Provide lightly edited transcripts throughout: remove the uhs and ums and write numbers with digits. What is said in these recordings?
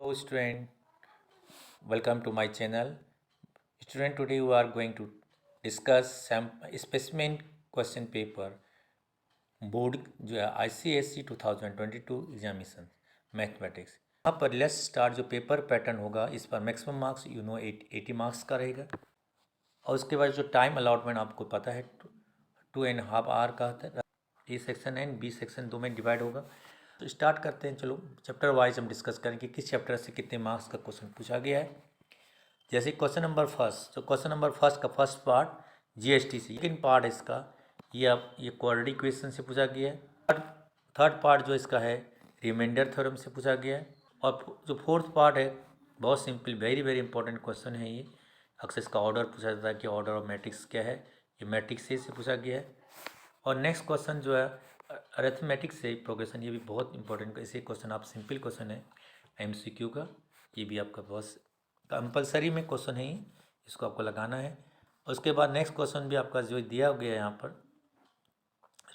Hello student, welcome to my channel. Student, today we are going to discuss some specimen question paper board जो है ICSE 2022 examination mathematics. यहाँ पर let's start जो paper pattern होगा इस पर maximum marks 80 marks का रहेगा और उसके बाद जो टाइम अलॉटमेंट आपको पता है 2.5 आवर का होता है। A section and B section दो में डिवाइड होगा। तो स्टार्ट करते हैं। चलो चैप्टर वाइज हम डिस्कस करें कि किस चैप्टर से कितने मार्क्स का क्वेश्चन पूछा गया है। जैसे क्वेश्चन नंबर फर्स्ट, तो क्वेश्चन नंबर फर्स्ट का फर्स्ट पार्ट जीएसटी से, सेकेंड पार्ट इसका ये क्वाड्रेटिक इक्वेशन से पूछा गया है। थर्ड पार्ट जो इसका है रिमाइंडर थ्योरम से पूछा गया है। और जो फोर्थ पार्ट है बहुत simple, very very important question है ये। अक्सर इसका ऑर्डर पूछा जाता है कि ऑर्डर ऑफ मैट्रिक्स क्या है, ये मैट्रिक्स से पूछा गया है। और नेक्स्ट क्वेश्चन जो है अरिथमेटिक से प्रोग्रेशन, ये भी बहुत इंपॉर्टेंट ऐसे क्वेश्चन आप सिंपल क्वेश्चन है एमसीक्यू का, ये भी आपका बहुत कंपलसरी में क्वेश्चन है, इसको आपको लगाना है। उसके बाद नेक्स्ट क्वेश्चन भी आपका जो दिया गया है यहाँ पर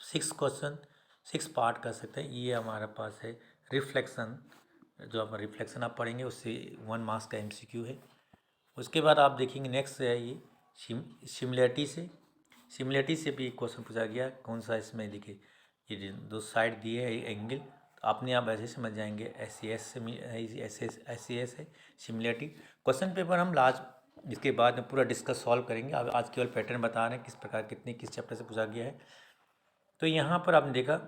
6 पार्ट कर सकते हैं। ये हमारे पास है रिफ्लेक्शन, जो आप रिफ्लेक्शन आप पढ़ेंगे उससे 1 मार्क्स का एमसीक्यू है। उसके बाद आप देखेंगे नेक्स्ट है ये सिमिलरिटी से भी क्वेश्चन पूछा गया। कौन सा इसमें देखिए ये दो साइड दिए है एंगल, तो आपने आप ऐसे समझ जाएंगे एस सी एस है सिमिलरिटी। क्वेश्चन पेपर हम लास्ट इसके बाद में पूरा डिस्कस सॉल्व करेंगे। अब आज केवल पैटर्न बता रहे हैं किस प्रकार किस चैप्टर से पूछा गया है। तो यहाँ पर आपने देखा।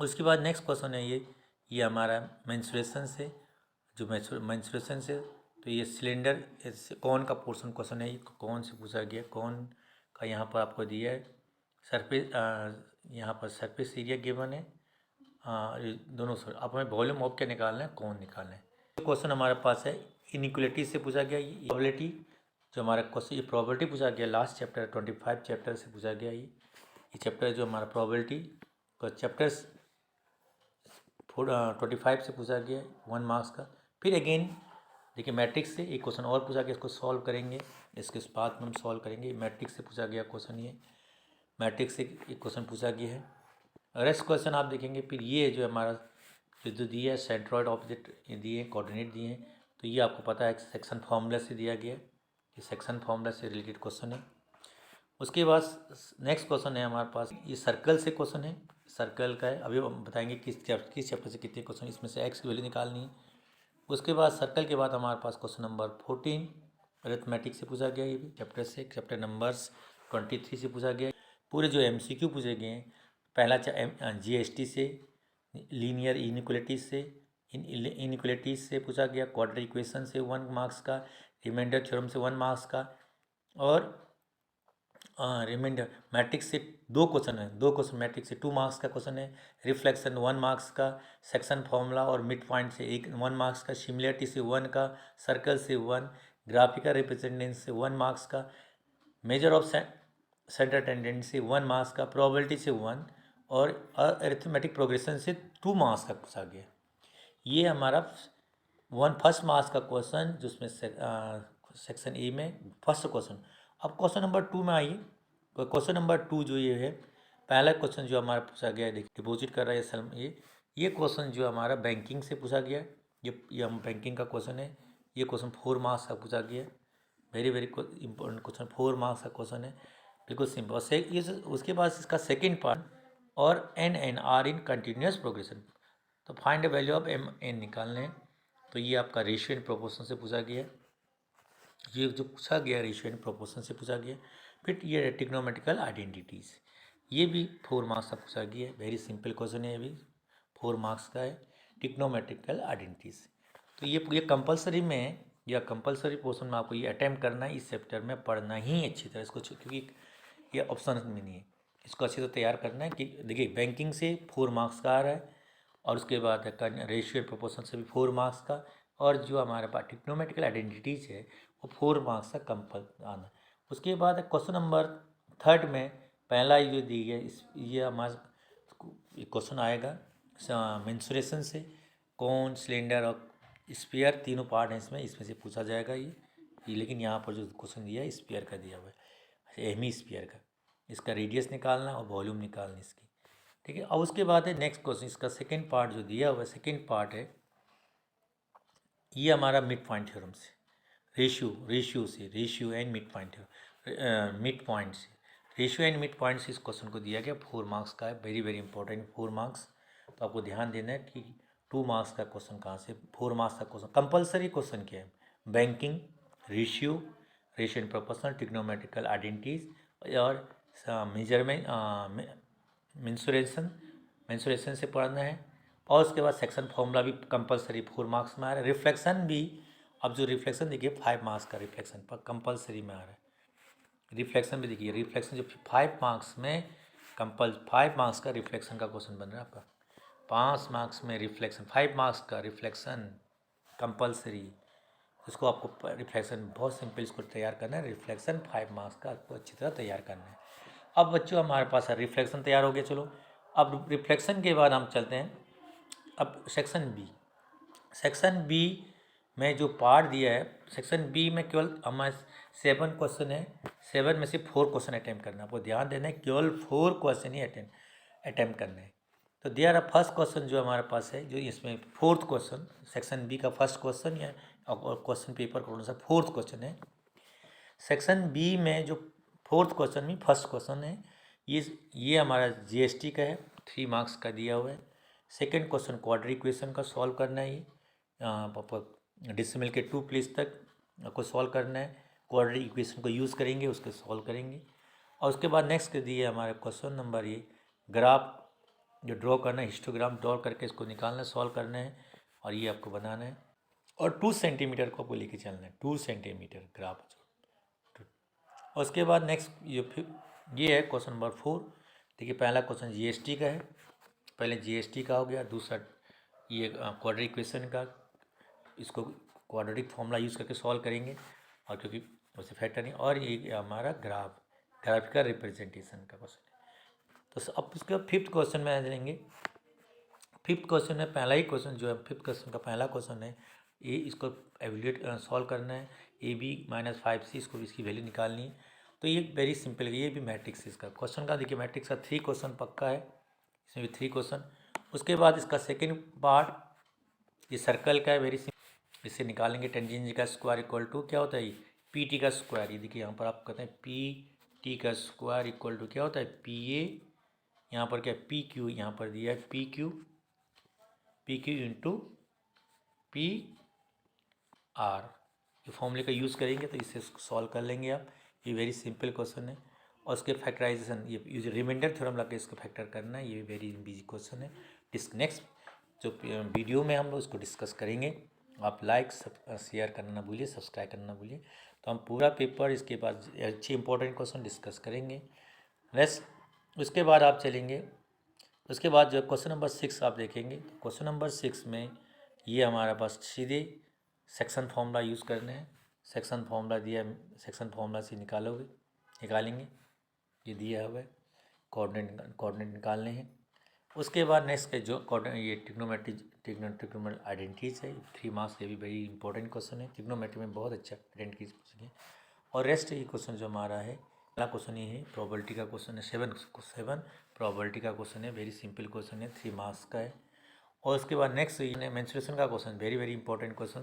उसके बाद नेक्स्ट क्वेश्चन है ये हमारा मेंस्ट्रुएशन से, जो मेंस्ट्रुएशन से, तो ये सिलेंडर कौन का पोर्शन क्वेश्चन है, ये कौन से पूछा गया, कौन का यहाँ पर आपको दिया है सरफेस, यहाँ पर सरफेस एरिया गिवन है। दोनों सर अब हमें वॉल्यूम ऑफ क्या निकालना है, कौन निकालना है। क्वेश्चन हमारे पास है इनइक्वलिटी से पूछा गया। ये प्रोबेबिलिटी जो हमारा क्वेश्चन, ये प्रोबेबिलिटी पूछा गया लास्ट चैप्टर 25 चैप्टर से पूछा गया। ये चैप्टर जो हमारा प्रोबेबिलिटी का चैप्टर्स 25 से पूछा गया 1 मार्क्स का। फिर अगेन देखिए मैट्रिक्स से एक क्वेश्चन और पूछा गया, इसको सॉल्व करेंगे, इसके बाद में हम सॉल्व करेंगे। मैट्रिक्स से पूछा गया क्वेश्चन, ये मैट्रिक्स से एक क्वेश्चन पूछा गया है। रेस्ट क्वेश्चन आप देखेंगे। फिर ये जो हमारा जो दिया है सेंट्रॉइड ऑब्जेक्ट दिए हैं, कोऑर्डिनेट दिए हैं, तो ये आपको पता है सेक्शन फार्मूला से दिया गया है, ये सेक्शन फार्मूला से रिलेटेड क्वेश्चन है। उसके बाद नेक्स्ट क्वेश्चन है हमारे पास ये सर्कल से क्वेश्चन है, सर्कल का है। अभी हम बताएंगे किस चैप्टर से कितने क्वेश्चन, इसमें से एक्स की वैल्यू निकालनी है। उसके बाद सर्कल के बाद हमारे पास क्वेश्चन नंबर 14 अरिथमेटिक से पूछा गया, ये भी चैप्टर नंबर्स 23 से पूछा गया। पूरे जो एमसीक्यू पूछे गए हैं, पहला जीएसटी से, लीनियर इनइक्वलिटीज से, इनइक्वलिटीज से पूछा गया, क्वाड्रेटिक इक्वेशन से 1 मार्क्स का, रिमाइंडर थ्योरम से 1 मार्क्स का, और रिमाइंडर मैट्रिक्स से 2 क्वेश्चन है, 2 क्वेश्चन मैट्रिक्स से 2 मार्क्स का क्वेश्चन है, रिफ्लेक्शन 1 मार्क्स का, सेक्शन फॉर्मूला और मिड पॉइंट से 1 मार्क्स का, सिमिलरिटी से 1 का, सर्कल से 1, ग्राफिकल रिप्रेजेंटेशन से 1 मार्क्स का, measure of centre tendency 1 marks का, प्रोबेबिलिटी से 1, और अरिथमेटिक प्रोग्रेशन से 2 मार्क्स का पूछा गया। ये हमारा फर्स्ट मार्क्स का क्वेश्चन जिसमें सेक्शन ए में फर्स्ट क्वेश्चन। अब क्वेश्चन नंबर 2 में आइए। क्वेश्चन नंबर 2 जो ये है, पहला क्वेश्चन जो हमारा पूछा गया है, डिपॉजिट कर रहा है सलम, ये क्वेश्चन जो हमारा बैंकिंग से पूछा गया है। ये हम बैंकिंग का क्वेश्चन है। ये क्वेश्चन 4 मार्क्स का पूछा गया है। Very very important question, 4 marks का क्वेश्चन है, बिल्कुल सिंपल। उसके बाद इसका सेकेंड पार्ट, और n are in continuous progression, तो find the value of m n निकालने हैं। तो ये आपका रेशियो एंड प्रोपोर्शन से पूछा गया है। ये जो पूछा गया रेशियो एंड प्रोपोर्शन से पूछा गया। फिर ये ट्रिग्नोमेट्रिकल आइडेंटिटीज, ये भी 4 मार्क्स का पूछा गया है। वेरी सिंपल क्वेश्चन है, ये भी 4 मार्क्स का है, ट्रिग्नोमेट्रिकल आइडेंटिटीज। तो ये कंपलसरी में है, या कंपलसरी पोर्शन में आपको ये अटैम्प्ट करना है, इस चैप्टर में पढ़ना ही अच्छी तरह इसको, क्योंकि ये ऑप्शन में नहीं है, इसको अच्छे से तैयार करना है। कि देखिए बैंकिंग से 4 मार्क्स का आ रहा है, और उसके बाद रेशियो एंड प्रोपोर्शन से भी 4 मार्क्स का, और जो हमारे पास ट्रिग्नोमेट्रिकल आइडेंटिटीज है वो 4 मार्क्स का कंपल आना। उसके बाद क्वेश्चन नंबर 3 में पहला जो दी है ये हमारा क्वेश्चन आएगा मेंसुरेशन से, कौन, सिलेंडर और स्फीयर, तीनों पार्ट हैं इसमें से पूछा जाएगा ये। लेकिन यहाँ पर जो क्वेश्चन दिया है स्फीयर का दिया हुआ है, हेमी स्फीयर का, इसका रेडियस निकालना और वॉल्यूम निकालना इसकी, ठीक है। और उसके बाद है नेक्स्ट क्वेश्चन, इसका सेकेंड पार्ट जो दिया हुआ है, सेकेंड पार्ट है ये हमारा मिड पॉइंट थ्योरम से, ratio and mid point, mid point से, रेशियो एंड मिड पॉइंट से इस क्वेश्चन को दिया गया। 4 मार्क्स का है, वेरी वेरी इंपॉर्टेंट 4 मार्क्स। तो आपको ध्यान देना है कि 2 मार्क्स का क्वेश्चन कहाँ से, 4 मार्क्स का क्वेश्चन। कंपलसरी क्वेश्चन क्या है? Banking, ratio and proportional, trigonometrical identities और मेजरमेंट, मेंसुरेशन से पढ़ना है। और उसके बाद सेक्शन फॉर्मूला भी कंपलसरी 4 मार्क्स में आ रहा है। रिफ्लेक्शन भी, अब जो रिफ्लेक्शन देखिए 5 मार्क्स का रिफ्लेक्शन पर कंपलसरी में आ रहा है। रिफ्लेक्शन भी देखिए, रिफ्लेक्शन जो 5 मार्क्स में 5 मार्क्स का रिफ्लेक्शन का क्वेश्चन बन रहा है आपका। 5 मार्क्स में रिफ्लेक्शन, 5 मार्क्स का रिफ्लेक्शन कंपलसरी। इसको आपको रिफ्लेक्शन बहुत सिंपल इसको तैयार करना है। रिफ्लेक्शन 5 मार्क्स का आपको अच्छी तरह तैयार करना है। अब बच्चों हमारे पास है रिफ्लेक्शन तैयार हो गया। चलो अब रिफ्लेक्शन के बाद हम चलते हैं अब सेक्शन बी में जो पार्ट दिया है, सेक्शन बी में केवल हमारे 7 क्वेश्चन है। 7 में से 4 क्वेश्चन अटैम्प्ट करना है। आपको ध्यान देना है केवल 4 क्वेश्चन ही अटैम्प्ट करना है। तो दिया फर्स्ट क्वेश्चन जो हमारे पास है, जो इसमें 4th क्वेश्चन, सेक्शन बी का फर्स्ट क्वेश्चन या क्वेश्चन पेपर कौन सा 4th क्वेश्चन है। सेक्शन बी में जो 4th क्वेश्चन में फर्स्ट क्वेश्चन है, ये हमारा जीएसटी का है, 3 मार्क्स का दिया हुआ है। सेकेंड क्वेश्चन क्वाड्रेटिक इक्वेशन का सॉल्व करना है। ये डेसिमल के 2 प्लेस तक आपको सॉल्व करना है। क्वाड्रेटिक इक्वेशन को यूज़ करेंगे, उसके सॉल्व करेंगे। और उसके बाद नेक्स्ट दिए हमारे क्वेश्चन नंबर ये ग्राफ जो ड्रॉ करना है, हिस्टोग्राम ड्रॉ करके इसको निकालना है, सॉल्व करना है और ये आपको बनाना है। और 2 सेंटीमीटर को आपको लेके चलना है, 2 सेंटीमीटर ग्राफ। और उसके बाद नेक्स्ट ये है क्वेश्चन नंबर 4। देखिए पहला क्वेश्चन जीएसटी का है, पहले जीएसटी का हो गया। दूसरा ये क्वाड्रेटिक इक्वेशन का, इसको क्वाड्रेटिक फॉर्मूला यूज़ करके सॉल्व करेंगे और क्योंकि उससे फैक्टर नहीं। और ये हमारा ग्राफिकल रिप्रेजेंटेशन का क्वेश्चन है। तो अब उसके बाद 5th क्वेश्चन में आ जाएंगे। 5th क्वेश्चन में पहला ही क्वेश्चन जो है, 5th क्वेश्चन का पहला क्वेश्चन है ये, इसको एवेल्यूएट सॉल्व करना है। AB-5C, इसको इसकी वैल्यू निकालनी है। तो ये वेरी सिंपल है, ये भी मैट्रिक्स है इसका क्वेश्चन का। देखिए मैट्रिक्स का 3 क्वेश्चन पक्का है, इसमें भी 3 क्वेश्चन। उसके बाद इसका सेकेंड पार्ट ये सर्कल का है, वेरी सिंपल, इससे निकालेंगे टेंजेंट का स्क्वायर इक्वल टू क्या होता है, PT का स्क्वायर। ये देखिए यहाँ पर आप कहते हैं PT का स्क्वायर इक्वल टू क्या होता है, PA, यहाँ पर क्या PQ, यहाँ पर दिया है PQ इंटू PR। ये फॉर्मूले का यूज़ करेंगे तो इससे सॉल्व कर लेंगे आप। ये वेरी सिंपल क्वेश्चन है। और उसके फैक्टराइजेशन, ये रिमाइंडर थ्योरम लगा के इसको फैक्टर करना है। ये वेरी बिजी क्वेश्चन है। नेक्स्ट जो वीडियो में हम लोग इसको डिस्कस करेंगे। आप लाइक शेयर करना ना भूलिए, सब्सक्राइब करना ना भूलिए। तो हम पूरा पेपर इसके बाद अच्छे इंपॉर्टेंट क्वेश्चन डिस्कस करेंगे। नेक्स्ट उसके बाद आप चलेंगे, उसके बाद जो क्वेश्चन नंबर 6 आप देखेंगे। क्वेश्चन नंबर 6 में ये हमारे पास सीधे सेक्शन फॉर्मूला यूज़ करने हैं। सेक्शन फॉर्मूला दिया है, सेक्शन फॉर्मूला से निकालेंगे, ये दिया हुआ है। कोऑर्डिनेट निकालने हैं। उसके बाद नेक्स्ट के जो ये ट्रिग्नोमेट्रिक आइडेंटिटीज है, 3 मार्क्स, ये भी वेरी इंपॉर्टेंट क्वेश्चन है। ट्रिग्नोमेट्री में बहुत अच्छा आइडेंटिटीज पूछेंगे। और रेस्ट ये क्वेश्चन जो हमारा है, पहला क्वेश्चन ये है प्रोबेबिलिटी का क्वेश्चन है। 7 प्रोबेबिलिटी का क्वेश्चन है, वेरी सिंपल क्वेश्चन है, 3 मार्क्स का है। और उसके बाद नेक्स्ट ये मेंसुरेशन का question, very very important question,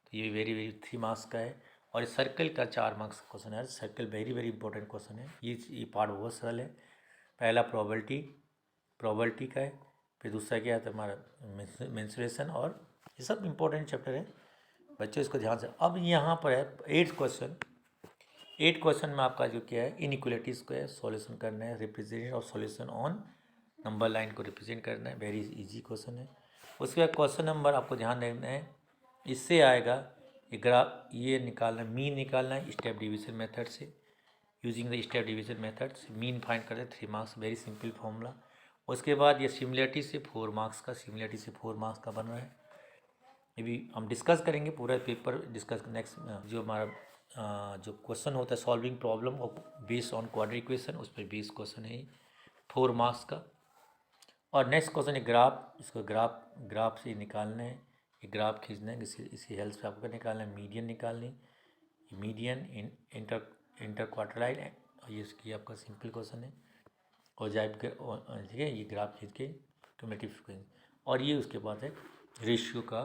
तो ये वेरी वेरी 3 मार्क्स का है। और इस सर्कल का 4 मार्क्स का क्वेश्चन है। Circle very very important question है। ये पार्ट बहुत सरल है। पहला प्रोबेबिलिटी का है, फिर दूसरा क्या है हमारा मेंसुरेशन, और ये सब इंपॉर्टेंट चैप्टर है बच्चों, इसको ध्यान से। अब यहाँ पर है 8th क्वेश्चन में आपका जो क्या है, इनइक्वलिटीज़ को है सॉल्यूशन करना है, रिप्रेजेंट और सॉल्यूशन ऑन नंबर लाइन को रिप्रेजेंट करना है। वेरी इजी क्वेश्चन है। उसके बाद क्वेश्चन नंबर आपको ध्यान देना है, इससे आएगा ये निकालना, मीन निकालना है स्टेप डिवीजन मेथड से। Using the step division method से मीन फाइंड करते हैं, 3 मार्क्स, वेरी सिंपल फॉर्मूला। उसके बाद ये सिमिलरिटी से 4 मार्क्स का बन रहा है। ये भी हम डिस्कस करेंगे, पूरा पेपर डिस्कस। नेक्स्ट जो हमारा जो क्वेश्चन होता है solving problem based on quadratic equation, उस पर बेस्ड क्वेश्चन है 4 मार्क्स का। और नेक्स्ट क्वेश्चन है ग्राफ, इसको ग्राफ से निकालना है, ये ग्राफ खींचना है, इसी हेल्प से आपको निकालना है। मीडियन निकालनी, मीडियन इंटर क्वार्टराइल, और ये इसकी आपका सिंपल क्वेश्चन है। और जाइब के ठीक है, ये ग्राफ खींच के क्यूमुलेटिव फ्रीक्वेंसी। और ये उसके बाद है रेशियो का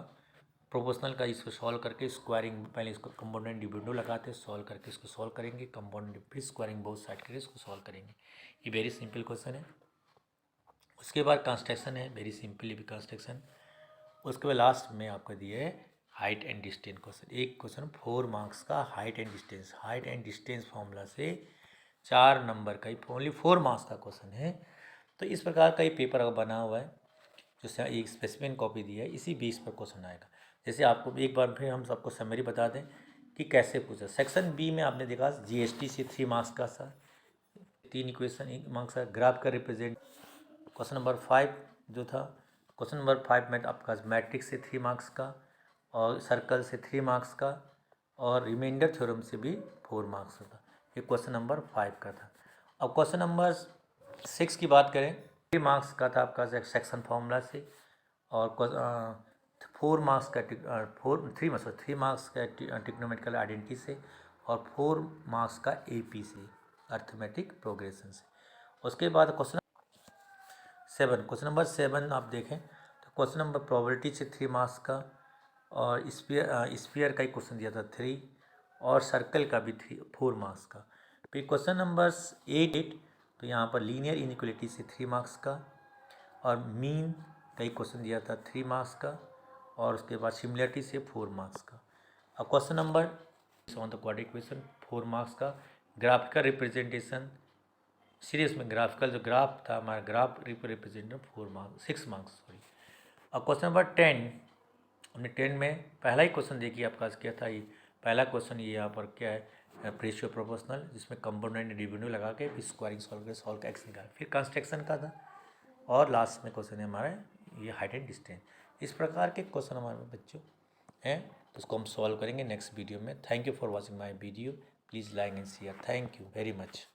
प्रोपोर्शनल का इसको सॉल्व करके स्क्वायरिंग, पहले इसको कंपोनेंट डिविडेंड लगाते सॉल्व करके इसको सॉल्व करेंगे, कंपोनेंट फिर स्क्वायरिंग बोथ साइड करके इसको सॉल्व करेंगे। ये वेरी सिंपल क्वेश्चन है। उसके बाद कंस्ट्रक्शन है, वेरी सिंपल भी कंस्ट्रक्शन। उसके बाद लास्ट में आपको दिए है हाइट एंड डिस्टेंस क्वेश्चन। एक क्वेश्चन 4 मार्क्स का height and distance, height and distance formula से 4 नंबर का ही ओनली 4 मार्क्स का क्वेश्चन है। तो इस प्रकार का ये पेपर अगर बना हुआ है, जो एक स्पेसिफिक कॉपी दी है, इसी बेस पर क्वेश्चन आएगा। जैसे आपको एक बार फिर हम सबको समरी बता दें कि कैसे पूछा। सेक्शन बी में आपने देखा जीएसटी से 3 मार्क्स का था, 3 इक्वेशन 1 मार्क्स का। ग्राफ का रिप्रेजेंट क्वेश्चन नंबर 5 जो था, क्वेश्चन नंबर 5 में आपका मैट्रिक्स से 3 मार्क्स का, और सर्कल से 3 मार्क्स का, और रिमाइंडर थ्योरम से भी 4 मार्क्स का था। ये क्वेश्चन नंबर 5 का था। अब क्वेश्चन नंबर 6 की बात करें, 3 मार्क्स का था आपका सेक्शन फार्मूला से, और 4 मार्क्स का 3 मार्क्स का ट्रिग्नोमेट्रिकल आइडेंटिटी से, और 4 मार्क्स का एपी से, अर्थमेटिक प्रोग्रेशन से। उसके बाद क्वेश्चन नंबर 7 आप देखें तो क्वेश्चन नंबर प्रोबेबिलिटी से 3 मार्क्स का, और स्फीयर का ही क्वेश्चन दिया था 3, और सर्कल का भी 4 मार्क्स का। फिर क्वेश्चन नंबर 8 तो यहाँ पर लीनियर इनइक्वलिटी से 3 मार्क्स का, और मीन का ही क्वेश्चन दिया था 3 मार्क्स का, और उसके बाद सिमिलरिटी से 4 मार्क्स का। अब question number on the quadratic equation 4 marks का। ग्राफिकल रिप्रेजेंटेशन सीरीज में ग्राफिकल जो ग्राफ था हमारा, ग्राफ रिप्रेजेंटेशन 6 मार्क्स सॉरी। अब क्वेश्चन नंबर 10, हमने 10 में पहला ही क्वेश्चन देखिए आपका क्या था। ये पहला क्वेश्चन ये यहाँ पर क्या है, रेशियो प्रोपोर्शनल, जिसमें कंपोनेंट डिविडेंड लगा के फिर स्क्वायरिंग सॉल्व का एक्स निकाला, फिर कंस्ट्रक्शन का था, और लास्ट में क्वेश्चन है हमारा ये हाइट एंड डिस्टेंस। इस प्रकार के क्वेश्चन हमारे बच्चों हैं, तो उसको हम सॉल्व करेंगे नेक्स्ट वीडियो में। Thank you for watching my video. Please like and share. Thank you very much.